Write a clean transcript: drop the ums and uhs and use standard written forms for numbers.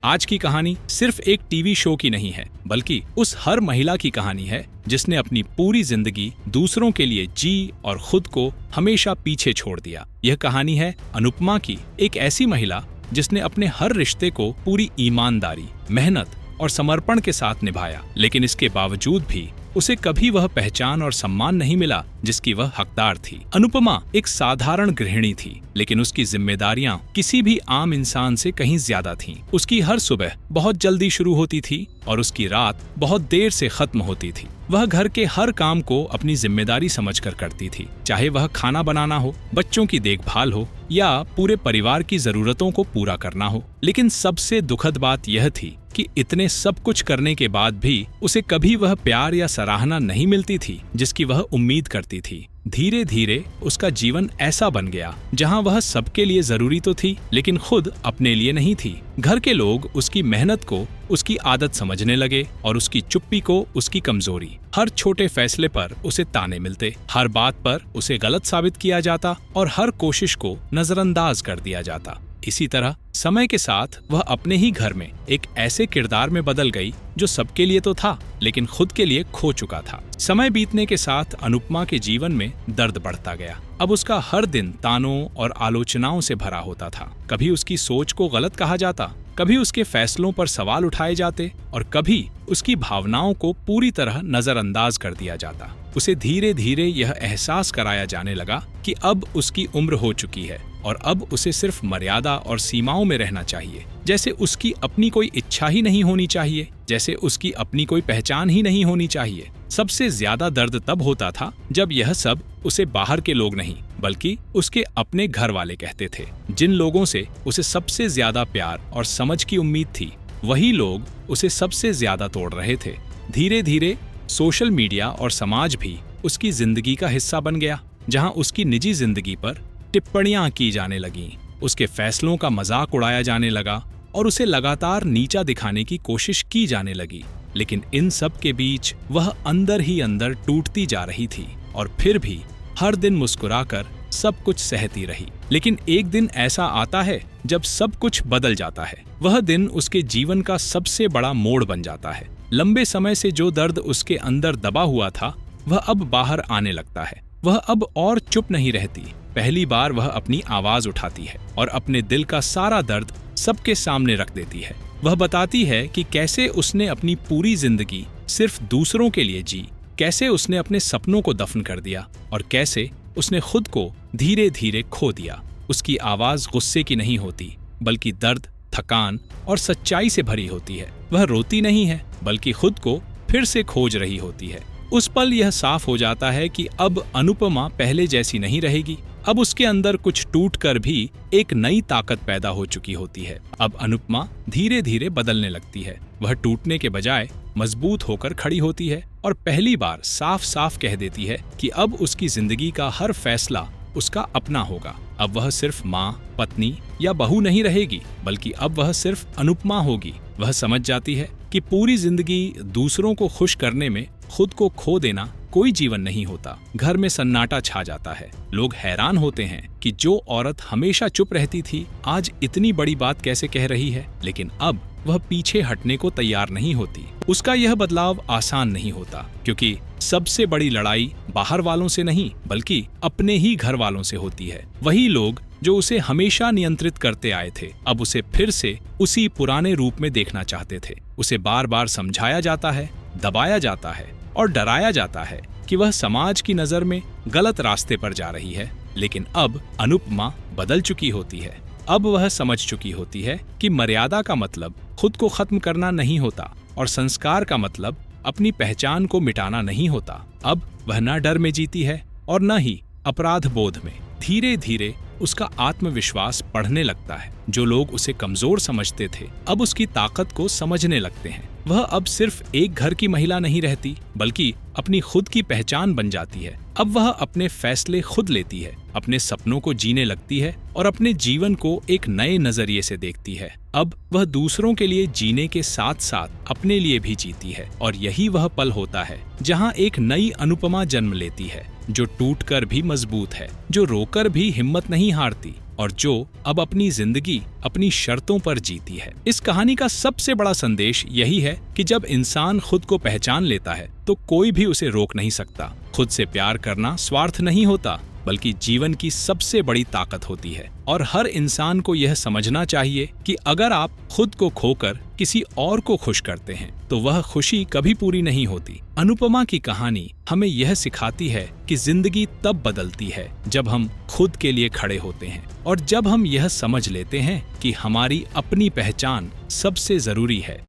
आज की कहानी सिर्फ एक टीवी शो की नहीं है, बल्कि उस हर महिला की कहानी है जिसने अपनी पूरी जिंदगी दूसरों के लिए जी और खुद को हमेशा पीछे छोड़ दिया। यह कहानी है अनुपमा की, एक ऐसी महिला जिसने अपने हर रिश्ते को पूरी ईमानदारी, मेहनत और समर्पण के साथ निभाया, लेकिन इसके बावजूद भी उसे कभी वह पहचान और सम्मान नहीं मिला जिसकी वह हकदार थी। अनुपमा एक साधारण गृहिणी थी, लेकिन उसकी जिम्मेदारियां किसी भी आम इंसान से कहीं ज्यादा थीं। उसकी हर सुबह बहुत जल्दी शुरू होती थी और उसकी रात बहुत देर से खत्म होती थी। वह घर के हर काम को अपनी जिम्मेदारी समझकर करती थी, चाहे वह खाना बनाना हो, बच्चों की देखभाल हो या पूरे परिवार की जरूरतों को पूरा करना हो। लेकिन सबसे दुखद बात यह थी कि इतने सब कुछ करने के बाद भी उसे कभी वह प्यार या सराहना नहीं मिलती थी जिसकी वह उम्मीद करती थी। धीरे धीरे उसका जीवन ऐसा बन गया जहां वह सबके लिए जरूरी तो थी, लेकिन खुद अपने लिए नहीं थी। घर के लोग उसकी मेहनत को उसकी आदत समझने लगे और उसकी चुप्पी को उसकी कमजोरी। हर छोटे फैसले पर उसे ताने मिलते, हर बात पर उसे गलत साबित किया जाता और हर कोशिश को नजरअंदाज कर दिया जाता। इसी तरह समय के साथ वह अपने ही घर में एक ऐसे किरदार में बदल गई जो सबके लिए तो था, लेकिन खुद के लिए खो चुका था। समय बीतने के साथ अनुपमा के जीवन में दर्द बढ़ता गया। अब उसका हर दिन तानों और आलोचनाओं से भरा होता था। कभी उसकी सोच को गलत कहा जाता, कभी उसके फैसलों पर सवाल उठाए जाते और कभी उसकी भावनाओं को पूरी तरह नजरअंदाज कर दिया जाता। उसे धीरे धीरे यह एहसास कराया जाने लगा कि अब उसकी उम्र हो चुकी है और अब उसे सिर्फ मर्यादा और सीमाओं में रहना चाहिए, जैसे उसकी अपनी कोई इच्छा ही नहीं होनी चाहिए, जैसे उसकी अपनी कोई पहचान ही नहीं होनी चाहिए। सबसे ज्यादा दर्द तब होता था जब यह सब उसे बाहर के लोग नहीं, बल्कि उसके अपने घर वाले कहते थे। जिन लोगों से उसे सबसे ज्यादा प्यार और समझ की उम्मीद थी, वही लोग उसे सबसे ज्यादा तोड़ रहे थे। धीरे धीरे सोशल मीडिया और समाज भी उसकी जिंदगी का हिस्सा बन गया, जहां उसकी निजी जिंदगी पर टिप्पणियां की जाने लगीं, उसके फैसलों का मजाक उड़ाया जाने लगा और उसे लगातार नीचा दिखाने की कोशिश की जाने लगी। लेकिन इन सब के बीच वह अंदर ही अंदर टूटती जा रही थी और फिर भी हर दिन मुस्कुराकर सब कुछ सहती रही। लेकिन एक दिन ऐसा आता है जब सब कुछ बदल जाता है। वह दिन उसके जीवन का सबसे बड़ा मोड़ बन जाता है। लंबे समय से जो दर्द उसके अंदर दबा हुआ था, वह अब बाहर आने लगता है। वह अब और चुप नहीं रहती। पहली बार वह अपनी आवाज उठाती है और अपने दिल का सारा दर्द सबके सामने रख देती है। वह बताती है कि कैसे उसने अपनी पूरी जिंदगी सिर्फ दूसरों के लिए जी, कैसे उसने अपने सपनों को दफन कर दिया और कैसे उसने खुद को धीरे धीरे खो दिया। उसकी आवाज गुस्से की नहीं होती, बल्कि दर्द, थकान और सच्चाई से भरी होती है। वह रोती नहीं है, बल्कि खुद को फिर से खोज रही होती है। उस पल यह साफ हो जाता है कि अब अनुपमा पहले जैसी नहीं रहेगी। अब उसके अंदर कुछ टूटकर भी एक नई ताकत पैदा हो चुकी होती है। अब अनुपमा धीरे धीरे बदलने लगती है। वह टूटने के बजाय मजबूत होकर खड़ी होती है और पहली बार साफ साफ कह देती है कि अब उसकी जिंदगी का हर फैसला उसका अपना होगा। अब वह सिर्फ माँ, पत्नी या बहू नहीं रहेगी, बल्कि अब वह सिर्फ अनुपमा होगी। वह समझ जाती है कि पूरी जिंदगी दूसरों को खुश करने में खुद को खो देना कोई जीवन नहीं होता। घर में सन्नाटा छा जाता है। लोग हैरान होते हैं कि जो औरत हमेशा चुप रहती थी, आज इतनी बड़ी बात कैसे कह रही है। लेकिन अब वह पीछे हटने को तैयार नहीं होती। उसका यह बदलाव आसान नहीं होता, क्योंकि सबसे बड़ी लड़ाई बाहर वालों से नहीं, बल्कि अपने ही घर वालों से होती है। वही लोग जो उसे हमेशा नियंत्रित करते आए थे, अब उसे फिर से उसी पुराने रूप में देखना चाहते थे। उसे बार बार समझाया जाता है, दबाया जाता है और डराया जाता है कि वह समाज की नजर में गलत रास्ते पर जा रही है। लेकिन अब अनुपमा बदल चुकी होती है। अब वह समझ चुकी होती है कि मर्यादा का मतलब खुद को खत्म करना नहीं होता और संस्कार का मतलब अपनी पहचान को मिटाना नहीं होता। अब वह न डर में जीती है और न ही अपराध बोध में। धीरे धीरे उसका आत्मविश्वास बढ़ने लगता है। जो लोग उसे कमजोर समझते थे, अब उसकी ताकत को समझने लगते हैं। वह अब सिर्फ एक घर की महिला नहीं रहती, बल्कि अपनी खुद की पहचान बन जाती है। अब वह अपने फैसले खुद लेती है, अपने सपनों को जीने लगती है और अपने जीवन को एक नए नजरिए से देखती है। अब वह दूसरों के लिए जीने के साथ साथ अपने लिए भी जीती है और यही वह पल होता है जहां एक नई अनुपमा जन्म लेती है, जो टूटकर भी मजबूत है, जो रोकर भी हिम्मत नहीं हारती और जो अब अपनी जिंदगी अपनी शर्तों पर जीती है। इस कहानी का सबसे बड़ा संदेश यही है कि जब इंसान खुद को पहचान लेता है तो कोई भी उसे रोक नहीं सकता। खुद से प्यार करना स्वार्थ नहीं होता, बल्कि जीवन की सबसे बड़ी ताकत होती है। और हर इंसान को यह समझना चाहिए कि अगर आप खुद को खोकर किसी और को खुश करते हैं तो वह खुशी कभी पूरी नहीं होती। अनुपमा की कहानी हमें यह सिखाती है कि जिंदगी तब बदलती है जब हम खुद के लिए खड़े होते हैं और जब हम यह समझ लेते हैं कि हमारी अपनी पहचान सबसे जरूरी है।